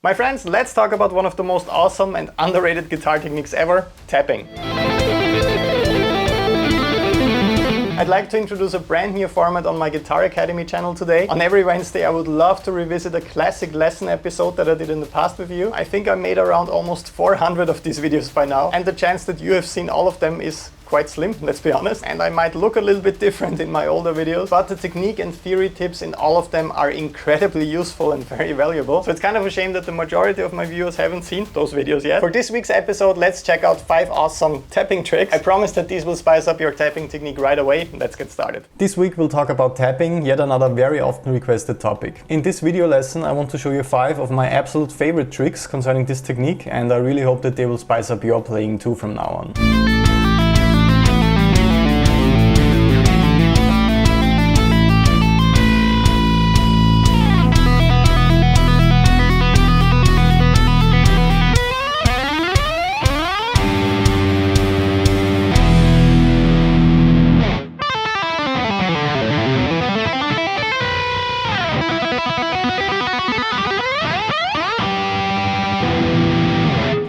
My friends, let's talk about one of the most awesome and underrated guitar techniques ever, tapping. I'd like to introduce a brand new format on my Guitar Academy channel today. On every Wednesday I would love to revisit a classic lesson episode that I did in the past with you. I think I made around almost 400 of these videos by now, and the chance that you have seen all of them is quite slim, let's be honest, and I might look a little bit different in my older videos, but the technique and theory tips in all of them are incredibly useful and very valuable. So it's kind of a shame that the majority of my viewers haven't seen those videos yet. For this week's episode, let's check out 5 awesome tapping tricks. I promise that these will spice up your tapping technique right away. Let's get started. This week we'll talk about tapping, yet another very often requested topic. In this video lesson I want to show you 5 of my absolute favorite tricks concerning this technique, and I really hope that they will spice up your playing too from now on.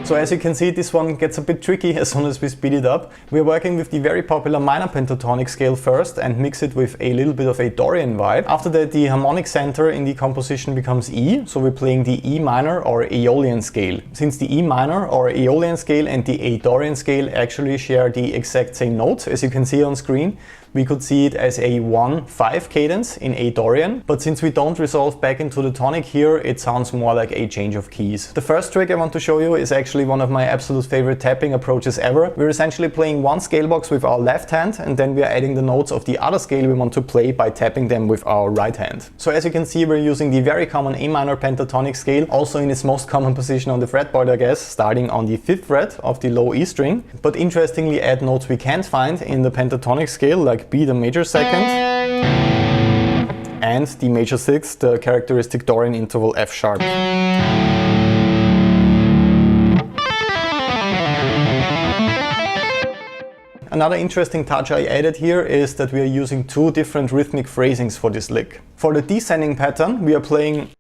So as you can see, this one gets a bit tricky as soon as we speed it up. We're working with the very popular minor pentatonic scale first and mix it with a little bit of a Dorian vibe. After that, the harmonic center in the composition becomes E, so we're playing the E minor or Aeolian scale. Since the E minor or Aeolian scale and the A Dorian scale actually share the exact same notes, as you can see on screen, we could see it as a 1-5 cadence in A Dorian, but since we don't resolve back into the tonic here, it sounds more like a change of keys. The first trick I want to show you is actually one of my absolute favorite tapping approaches ever. We're essentially playing one scale box with our left hand, and then we're adding the notes of the other scale we want to play by tapping them with our right hand. So as you can see, we're using the very common A minor pentatonic scale, also in its most common position on the fretboard, I guess, starting on the 5th fret of the low E string, but interestingly add notes we can't find in the pentatonic scale, like B, the major second, and the major 6th, the characteristic Dorian interval F sharp. Another interesting touch I added here is that we are using 2 different rhythmic phrasings for this lick. For the descending pattern, we are playing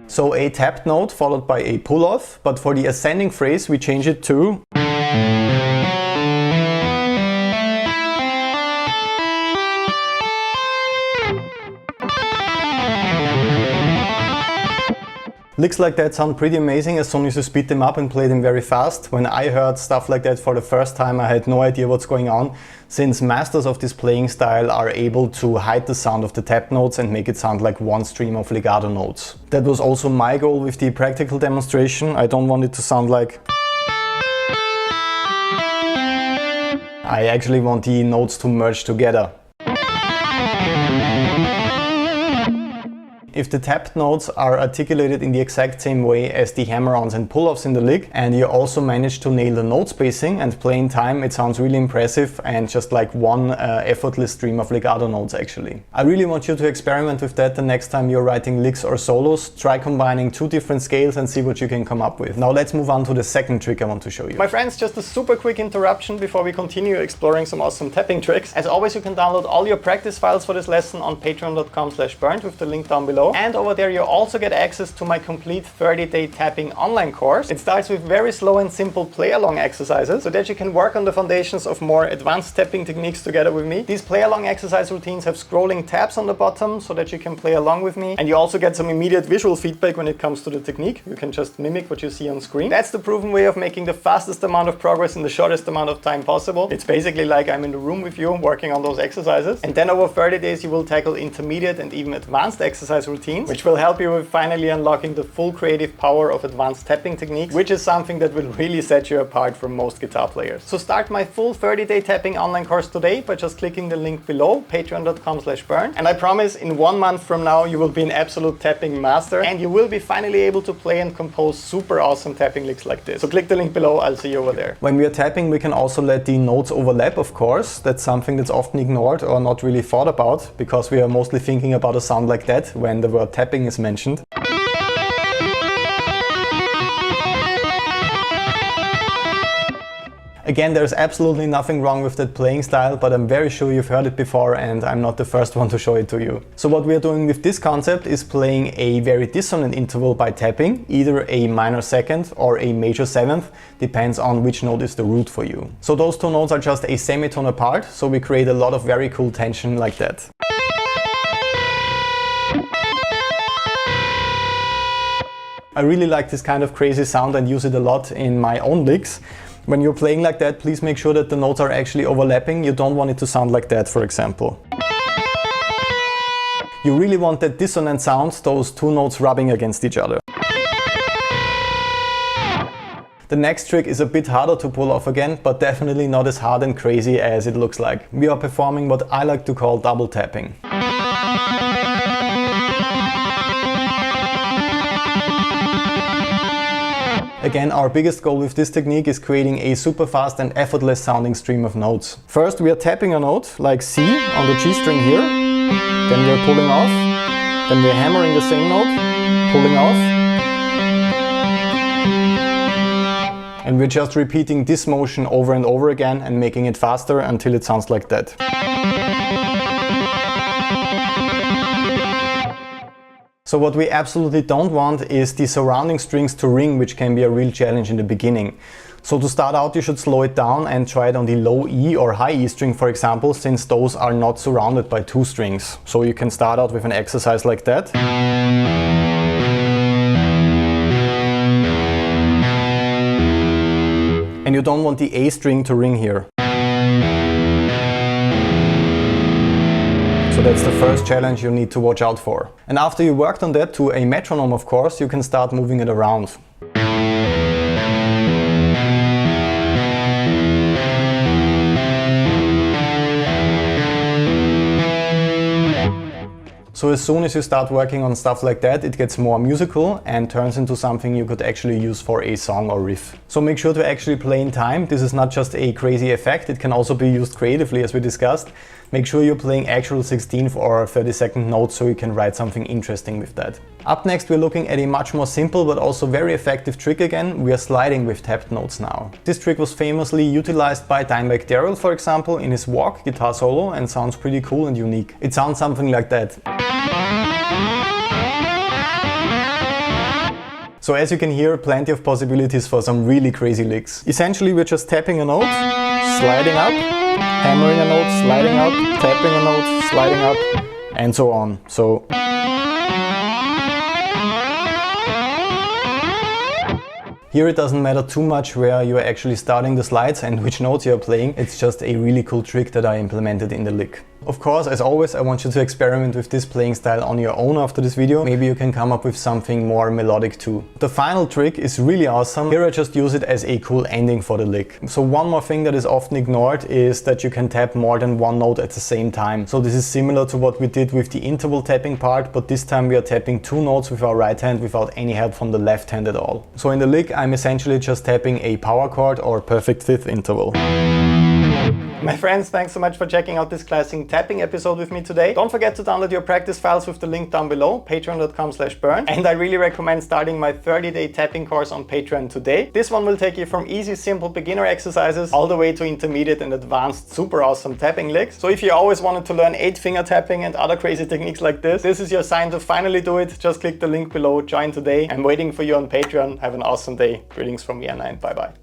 so a tapped note followed by a pull-off, but for the ascending phrase we change it to licks like that sound pretty amazing as soon as you speed them up and play them very fast. When I heard stuff like that for the first time, I had no idea what's going on, since masters of this playing style are able to hide the sound of the tap notes and make it sound like one stream of legato notes. That was also my goal with the practical demonstration. I don't want it to sound like I actually want the notes to merge together. If the tapped notes are articulated in the exact same way as the hammer-ons and pull-offs in the lick, and you also manage to nail the note spacing and play in time, it sounds really impressive and just like one effortless stream of legato notes actually. I really want you to experiment with that the next time you're writing licks or solos. Try combining 2 different scales and see what you can come up with. Now let's move on to the second trick I want to show you. My friends, just a super quick interruption before we continue exploring some awesome tapping tricks. As always, you can download all your practice files for this lesson on patreon.com/bernd with the link down below. And over there you also get access to my complete 30-day tapping online course. It starts with very slow and simple play-along exercises so that you can work on the foundations of more advanced tapping techniques together with me. These play-along exercise routines have scrolling tabs on the bottom so that you can play along with me, and you also get some immediate visual feedback when it comes to the technique. You can just mimic what you see on screen. That's the proven way of making the fastest amount of progress in the shortest amount of time possible. It's basically like I'm in the room with you working on those exercises. And then over 30 days you will tackle intermediate and even advanced exercise routines, which will help you with finally unlocking the full creative power of advanced tapping techniques, which is something that will really set you apart from most guitar players. So start my full 30-day tapping online course today by just clicking the link below, patreon.com/bernd. And I promise in 1 month from now you will be an absolute tapping master and you will be finally able to play and compose super awesome tapping licks like this. So click the link below, I'll see you over there. When we are tapping, we can also let the notes overlap, of course. That's something that's often ignored or not really thought about, because we are mostly thinking about a sound like that when the word tapping is mentioned. Again, there's absolutely nothing wrong with that playing style, but I'm very sure you've heard it before and I'm not the first one to show it to you. So what we are doing with this concept is playing a very dissonant interval by tapping, either a minor second or a major seventh, depends on which note is the root for you. So those two notes are just a semitone apart, so we create a lot of very cool tension like that. I really like this kind of crazy sound and use it a lot in my own licks. When you're playing like that, please make sure that the notes are actually overlapping. You don't want it to sound like that, for example. You really want that dissonant sound, those two notes rubbing against each other. The next trick is a bit harder to pull off again, but definitely not as hard and crazy as it looks like. We are performing what I like to call double tapping. Again, our biggest goal with this technique is creating a super fast and effortless sounding stream of notes. First, we are tapping a note, like C, on the G string here. Then we are pulling off. Then we are hammering the same note, pulling off. And we're just repeating this motion over and over again and making it faster until it sounds like that. So what we absolutely don't want is the surrounding strings to ring, which can be a real challenge in the beginning. So to start out, you should slow it down and try it on the low E or high E string, for example, since those are not surrounded by two strings. So you can start out with an exercise like that. And you don't want the A string to ring here. So that's the first challenge you need to watch out for. And after you worked on that to a metronome, of course, you can start moving it around. So as soon as you start working on stuff like that, it gets more musical and turns into something you could actually use for a song or riff. So make sure to actually play in time. This is not just a crazy effect, it can also be used creatively, as we discussed. Make sure you're playing actual 16th or 32nd notes so you can write something interesting with that. Up next, we're looking at a much more simple but also very effective trick again. We are sliding with tapped notes now. This trick was famously utilized by Dimebag Darrell, for example, in his Walk guitar solo, and sounds pretty cool and unique. It sounds something like that. So as you can hear, plenty of possibilities for some really crazy licks. Essentially, we're just tapping a note, sliding up, hammering a note, sliding up, tapping a note, sliding up, and so on. So here it doesn't matter too much where you are actually starting the slides and which notes you are playing. It's just a really cool trick that I implemented in the lick. Of course, as always, I want you to experiment with this playing style on your own after this video. Maybe you can come up with something more melodic too. The final trick is really awesome. Here I just use it as a cool ending for the lick. So one more thing that is often ignored is that you can tap more than one note at the same time. So this is similar to what we did with the interval tapping part, but this time we are tapping two notes with our right hand without any help from the left hand at all. So in the lick, I'm essentially just tapping a power chord or perfect fifth interval. My friends, thanks so much for checking out this classic tapping episode with me today. Don't forget to download your practice files with the link down below, patreon.com/burn. And I really recommend starting my 30-day tapping course on Patreon today. This one will take you from easy, simple beginner exercises all the way to intermediate and advanced, super awesome tapping licks. So if you always wanted to learn 8-finger tapping and other crazy techniques like this is your sign to finally do it. Just click the link below, join today. I'm waiting for you on Patreon. Have an awesome day. Greetings from Vienna and bye-bye.